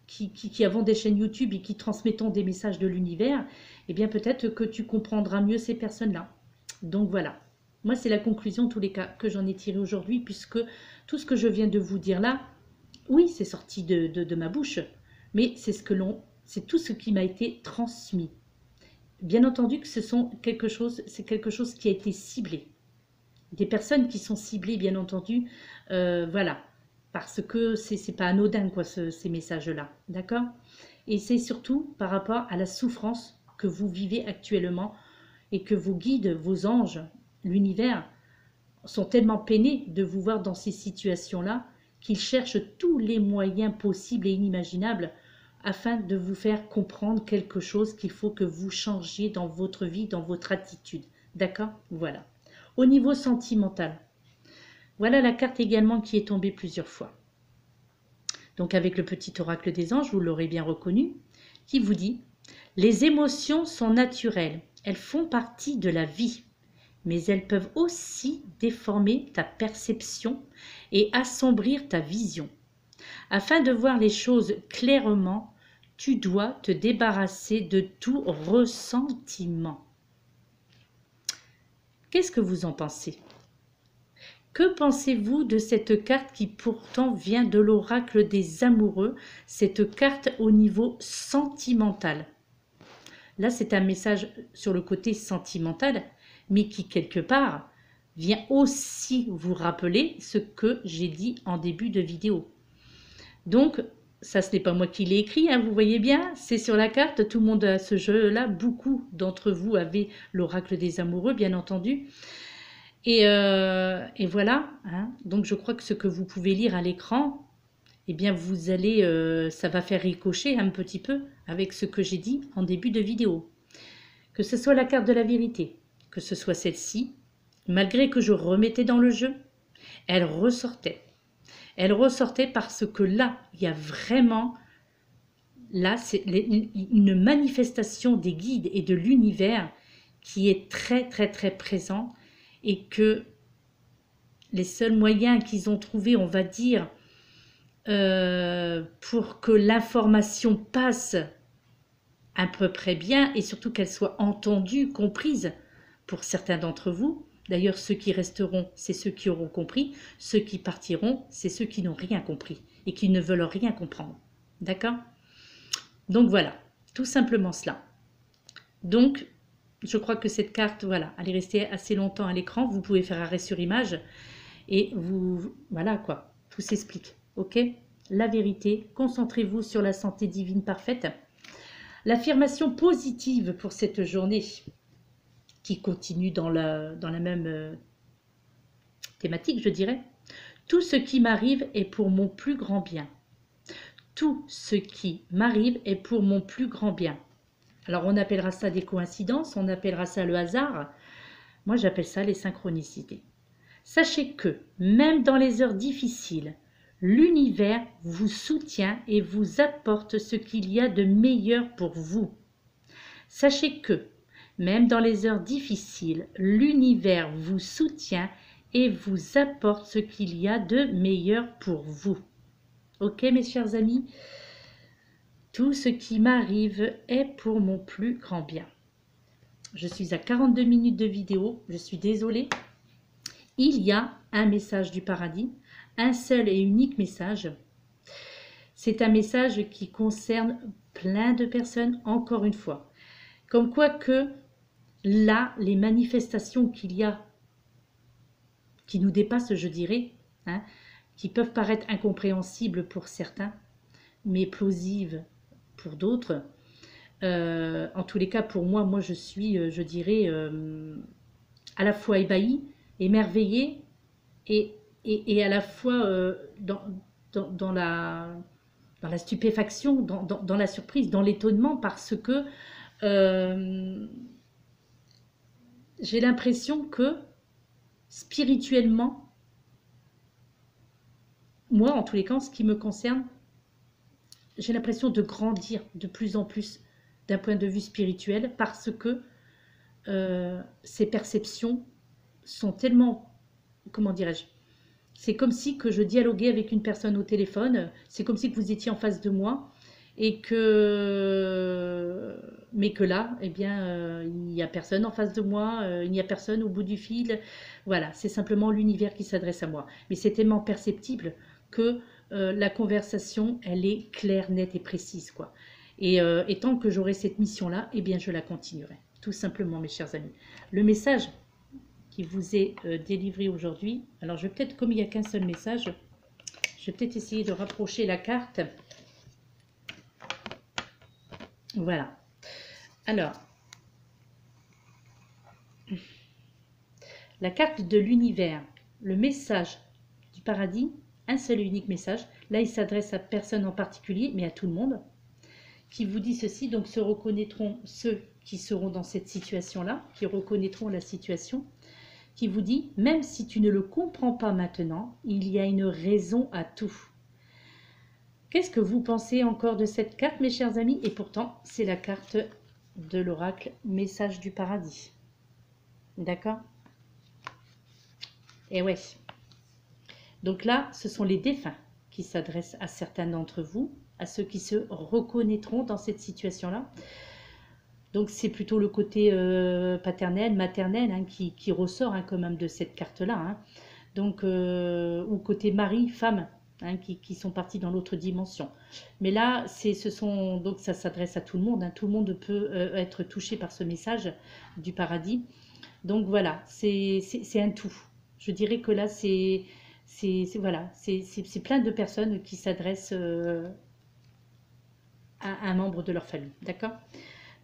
qui avons des chaînes YouTube et qui transmettons des messages de l'univers, eh bien peut-être que tu comprendras mieux ces personnes-là. Donc voilà. Moi, c'est la conclusion, en tous les cas, que j'en ai tiré aujourd'hui, puisque tout ce que je viens de vous dire là, oui, c'est sorti de ma bouche, mais c'est tout ce qui m'a été transmis. Bien entendu que c'est quelque chose qui a été ciblé. Des personnes qui sont ciblées, bien entendu, voilà, parce que c'est pas anodin, quoi, ces messages-là, d'accord? Et c'est surtout par rapport à la souffrance que vous vivez actuellement et que vos guides, vos anges, l'univers, sont tellement peinés de vous voir dans ces situations-là qu'ils cherchent tous les moyens possibles et inimaginables afin de vous faire comprendre quelque chose qu'il faut que vous changiez dans votre vie, dans votre attitude. D'accord? Voilà. Au niveau sentimental, voilà la carte également qui est tombée plusieurs fois. Donc avec le petit oracle des anges, vous l'aurez bien reconnu, qui vous dit « Les émotions sont naturelles, elles font partie de la vie. Mais elles peuvent aussi déformer ta perception et assombrir ta vision. Afin de voir les choses clairement, tu dois te débarrasser de tout ressentiment. » Qu'est-ce que vous en pensez? Que pensez-vous de cette carte qui pourtant vient de l'oracle des amoureux, cette carte au niveau sentimental? Là, c'est un message sur le côté sentimental, mais qui, quelque part, vient aussi vous rappeler ce que j'ai dit en début de vidéo. Donc, ça ce n'est pas moi qui l'ai écrit, hein, vous voyez bien, c'est sur la carte, tout le monde a ce jeu-là, beaucoup d'entre vous avaient l'oracle des amoureux, bien entendu. Et voilà, hein. Donc je crois que ce que vous pouvez lire à l'écran, eh bien vous allez, ça va faire ricocher un petit peu avec ce que j'ai dit en début de vidéo. Que ce soit la carte de la vérité, que ce soit celle-ci, malgré que je remettais dans le jeu, elle ressortait. Elle ressortait parce que là, il y a vraiment, là, c'est une manifestation des guides et de l'univers qui est très, très, très présent et que les seuls moyens qu'ils ont trouvés, on va dire, pour que l'information passe à peu près bien et surtout qu'elle soit entendue, comprise pour certains d'entre vous. D'ailleurs, ceux qui resteront, c'est ceux qui auront compris. Ceux qui partiront, c'est ceux qui n'ont rien compris et qui ne veulent rien comprendre. D'accord? Donc voilà, tout simplement cela. Donc, je crois que cette carte, voilà, elle est restée assez longtemps à l'écran. Vous pouvez faire arrêt sur image et vous, voilà quoi, tout s'explique. Ok? La vérité, concentrez-vous sur la santé divine parfaite. L'affirmation positive pour cette journée qui continue dans la même thématique, je dirais. Tout ce qui m'arrive est pour mon plus grand bien. Tout ce qui m'arrive est pour mon plus grand bien. Alors on appellera ça des coïncidences, on appellera ça le hasard. Moi j'appelle ça les synchronicités. Sachez que même dans les heures difficiles, l'univers vous soutient et vous apporte ce qu'il y a de meilleur pour vous. Sachez que même dans les heures difficiles, l'univers vous soutient et vous apporte ce qu'il y a de meilleur pour vous. Ok mes chers amis? Tout ce qui m'arrive est pour mon plus grand bien. Je suis à 42 minutes de vidéo, je suis désolée. Il y a un message du paradis, un seul et unique message. C'est un message qui concerne plein de personnes, encore une fois. Comme quoi que là, les manifestations qu'il y a, qui nous dépassent, je dirais, hein, qui peuvent paraître incompréhensibles pour certains, mais plausibles pour d'autres. En tous les cas, pour moi, je suis, je dirais, à la fois ébahie, émerveillée et à la fois dans la stupéfaction, dans la surprise, dans l'étonnement, parce que j'ai l'impression que spirituellement, moi, en tous les cas, en ce qui me concerne, j'ai l'impression de grandir de plus en plus d'un point de vue spirituel parce que ces perceptions sont tellement, comment dirais-je, c'est comme si que je dialoguais avec une personne au téléphone, c'est comme si que vous étiez en face de moi et que, mais que là, eh bien, il n'y a personne en face de moi, il n'y a personne au bout du fil, voilà, c'est simplement l'univers qui s'adresse à moi. Mais c'est tellement perceptible que la conversation, elle est claire, nette et précise, quoi. Et tant que j'aurai cette mission-là, eh bien, je la continuerai, tout simplement, mes chers amis. Le message qui vous est délivré aujourd'hui, alors je vais peut-être, comme il n'y a qu'un seul message, je vais peut-être essayer de rapprocher la carte. Voilà. Alors, la carte de l'univers, le message du paradis, un seul et unique message. Là, il s'adresse à personne en particulier, mais à tout le monde, qui vous dit ceci. Donc, se reconnaîtront ceux qui seront dans cette situation-là, qui reconnaîtront la situation, qui vous dit, même si tu ne le comprends pas maintenant, il y a une raison à tout. Qu'est-ce que vous pensez encore de cette carte, mes chers amis? Et pourtant, c'est la carte de l'oracle Message du Paradis. D'accord? Et ouais. Donc là, ce sont les défunts qui s'adressent à certains d'entre vous, à ceux qui se reconnaîtront dans cette situation-là. Donc c'est plutôt le côté paternel, maternel hein, qui ressort hein, quand même de cette carte-là. Hein. Donc, ou côté mari, femme, hein, qui sont partis dans l'autre dimension. Mais là, donc ça s'adresse à tout le monde. Hein. Tout le monde peut être touché par ce message du paradis. Donc voilà, c'est un tout. Je dirais que là, c'est plein de personnes qui s'adressent à un membre de leur famille. D'accord?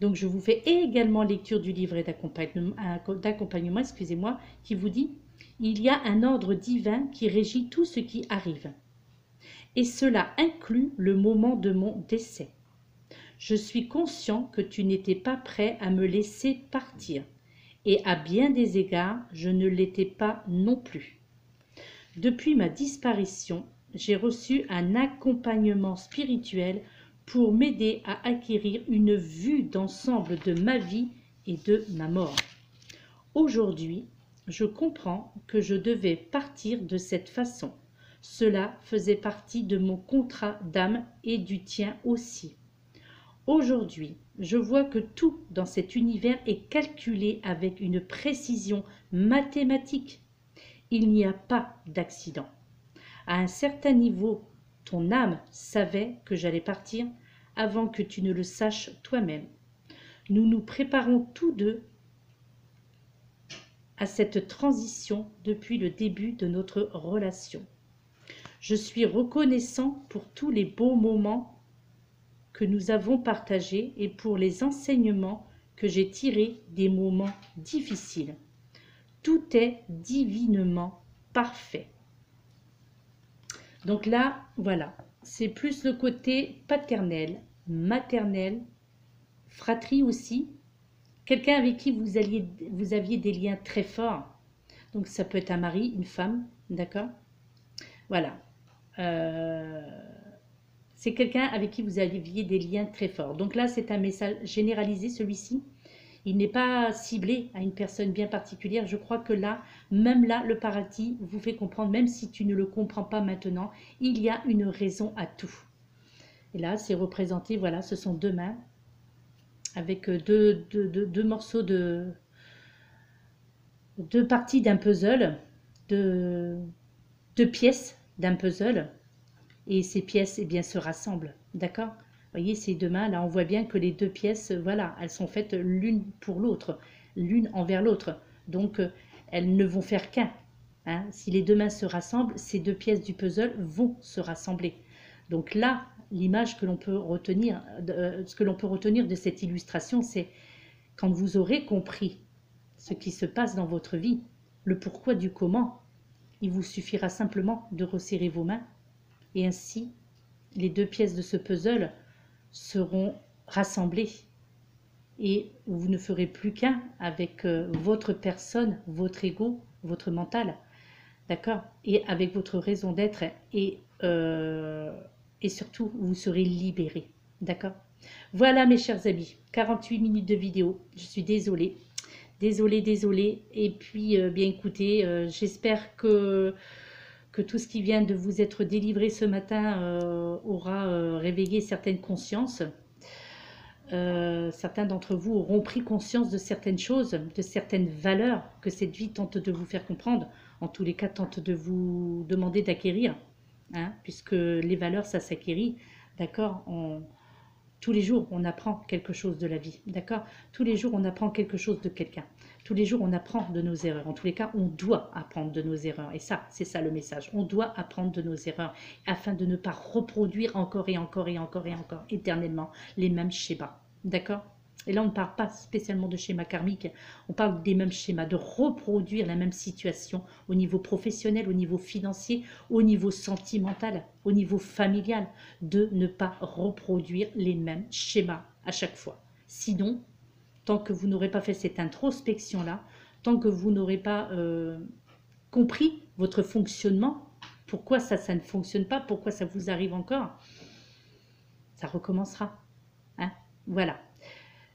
Donc, je vous fais également lecture du livret d'accompagnement, excusez-moi, qui vous dit « Il y a un ordre divin qui régit tout ce qui arrive. Et cela inclut le moment de mon décès. Je suis conscient que tu n'étais pas prêt à me laisser partir. Et à bien des égards, je ne l'étais pas non plus. Depuis ma disparition, j'ai reçu un accompagnement spirituel pour m'aider à acquérir une vue d'ensemble de ma vie et de ma mort. Aujourd'hui, je comprends que je devais partir de cette façon. Cela faisait partie de mon contrat d'âme et du tien aussi. Aujourd'hui, je vois que tout dans cet univers est calculé avec une précision mathématique. Il n'y a pas d'accident. À un certain niveau, ton âme savait que j'allais partir avant que tu ne le saches toi-même. Nous nous préparons tous deux à cette transition depuis le début de notre relation. Je suis reconnaissant pour tous les beaux moments que nous avons partagés et pour les enseignements que j'ai tirés des moments difficiles. Tout est divinement parfait. Donc là, voilà, c'est plus le côté paternel, maternel, fratrie aussi, quelqu'un avec qui vous aviez des liens très forts. Donc ça peut être un mari, une femme, d'accord? Voilà. C'est quelqu'un avec qui vous aviez des liens très forts. Donc là, c'est un message généralisé, celui-ci. Il n'est pas ciblé à une personne bien particulière. Je crois que là, même là, le paradis vous fait comprendre, même si tu ne le comprends pas maintenant, il y a une raison à tout. Et là, c'est représenté, voilà, ce sont deux mains avec deux morceaux deux parties d'un puzzle, deux pièces d'un puzzle. Et ces pièces, eh bien, se rassemblent, d'accord? Vous voyez, ces deux mains, là, on voit bien que les deux pièces, voilà, elles sont faites l'une pour l'autre, l'une envers l'autre. Donc, elles ne vont faire qu'un. Hein. Si les deux mains se rassemblent, ces deux pièces du puzzle vont se rassembler. Donc là, l'image que l'on peut retenir, ce que l'on peut retenir de cette illustration, c'est quand vous aurez compris ce qui se passe dans votre vie, le pourquoi du comment, il vous suffira simplement de resserrer vos mains. Et ainsi, les deux pièces de ce puzzle seront rassemblées et vous ne ferez plus qu'un avec votre personne, votre ego, votre mental, d'accord? Et avec votre raison d'être et surtout, vous serez libérés, d'accord? Voilà mes chers amis, 48 minutes de vidéo, je suis désolée. Désolée. Et puis, bien écoutez, j'espère que tout ce qui vient de vous être délivré ce matin aura réveillé certaines consciences. Certains d'entre vous auront pris conscience de certaines choses, de certaines valeurs que cette vie tente de vous faire comprendre. En tous les cas, tente de vous demander d'acquérir. Hein, puisque les valeurs, ça s'acquérit. D'accord? Tous les jours, on apprend quelque chose de la vie, d'accord? Tous les jours, on apprend quelque chose de quelqu'un. Tous les jours, on apprend de nos erreurs. En tous les cas, on doit apprendre de nos erreurs. Et ça, c'est ça le message. On doit apprendre de nos erreurs afin de ne pas reproduire encore et encore éternellement les mêmes schémas, d'accord? Et là, on ne parle pas spécialement de schéma karmique, on parle des mêmes schémas, de reproduire la même situation au niveau professionnel, au niveau financier, au niveau sentimental, au niveau familial, de ne pas reproduire les mêmes schémas à chaque fois. Sinon, tant que vous n'aurez pas fait cette introspection-là, tant que vous n'aurez pas compris votre fonctionnement, pourquoi ça ne fonctionne pas, pourquoi ça vous arrive encore, ça recommencera. Hein? Voilà.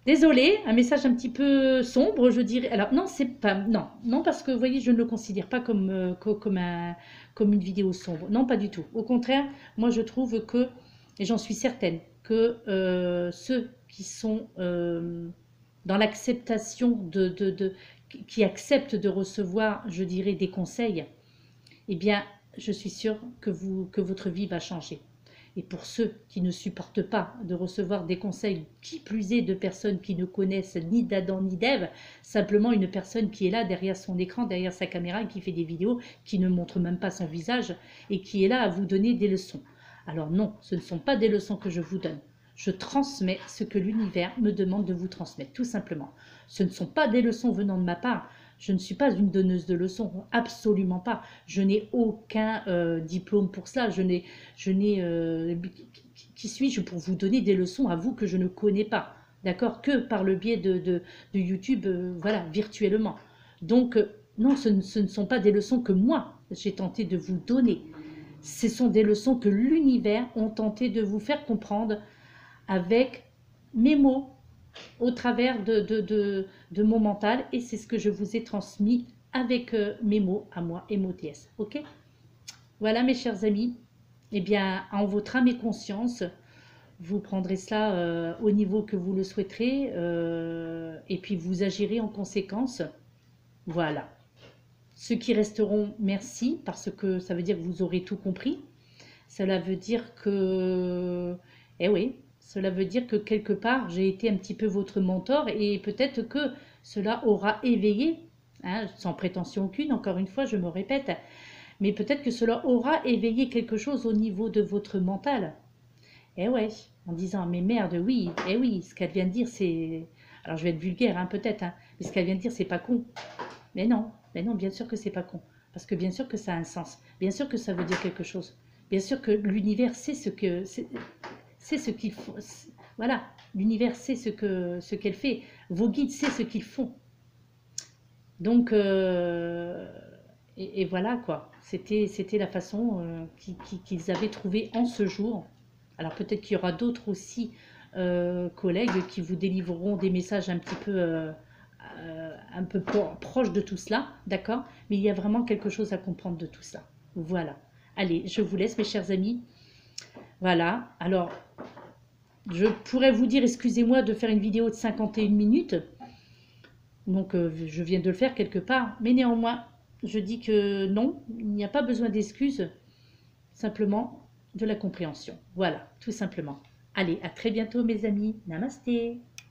Désolée, un message un petit peu sombre, je dirais. Alors non, c'est pas non parce que vous voyez, je ne le considère pas comme une vidéo sombre. Non, pas du tout. Au contraire, moi je trouve que, et j'en suis certaine, que ceux qui sont dans l'acceptation qui acceptent de recevoir, je dirais, des conseils, eh bien, je suis sûre que votre vie va changer. Et pour ceux qui ne supportent pas de recevoir des conseils, qui plus est de personnes qui ne connaissent ni d'Adam ni d'Ève, simplement une personne qui est là derrière son écran, derrière sa caméra, qui fait des vidéos, qui ne montre même pas son visage et qui est là à vous donner des leçons. Alors non, ce ne sont pas des leçons que je vous donne. Je transmets ce que l'univers me demande de vous transmettre, tout simplement. Ce ne sont pas des leçons venant de ma part. Je ne suis pas une donneuse de leçons, absolument pas. Je n'ai aucun diplôme pour cela. Qui suis-je pour vous donner des leçons à vous que je ne connais pas? D'accord? Que par le biais de YouTube, voilà, virtuellement. Donc, non, ce ne sont pas des leçons que moi, j'ai tenté de vous donner. Ce sont des leçons que l'univers ont tenté de vous faire comprendre avec mes mots, au travers de mon mental, et c'est ce que je vous ai transmis avec mes mots à moi et Mots-TS. Ok? Voilà mes chers amis, eh bien en votre âme et conscience, vous prendrez cela au niveau que vous le souhaiterez et puis vous agirez en conséquence. Voilà. Ceux qui resteront, merci, parce que ça veut dire que vous aurez tout compris. Cela veut dire que, eh oui, cela veut dire que quelque part, j'ai été un petit peu votre mentor et peut-être que cela aura éveillé, hein, sans prétention aucune, encore une fois, je me répète, mais peut-être que cela aura éveillé quelque chose au niveau de votre mental. Eh ouais, en disant, mais merde, oui, eh oui, ce qu'elle vient de dire, c'est... Alors je vais être vulgaire, hein, peut-être, hein, mais ce qu'elle vient de dire, c'est pas con. Mais non, bien sûr que c'est pas con. Parce que bien sûr que ça a un sens. Bien sûr que ça veut dire quelque chose. Bien sûr que l'univers sait ce que... C'est ce qu'il faut. Voilà, l'univers sait ce qu'elle fait. Vos guides savent ce qu'ils font. Donc, et voilà quoi. C'était la façon qu'ils avaient trouvé en ce jour. Alors peut-être qu'il y aura d'autres aussi collègues qui vous délivreront des messages un petit peu proches de tout cela, d'accord? Mais il y a vraiment quelque chose à comprendre de tout ça. Voilà. Allez, je vous laisse mes chers amis. Voilà. Alors, je pourrais vous dire, excusez-moi de faire une vidéo de 51 minutes. Donc, je viens de le faire quelque part. Mais néanmoins, je dis que non, il n'y a pas besoin d'excuses. Simplement de la compréhension. Voilà, tout simplement. Allez, à très bientôt mes amis. Namasté.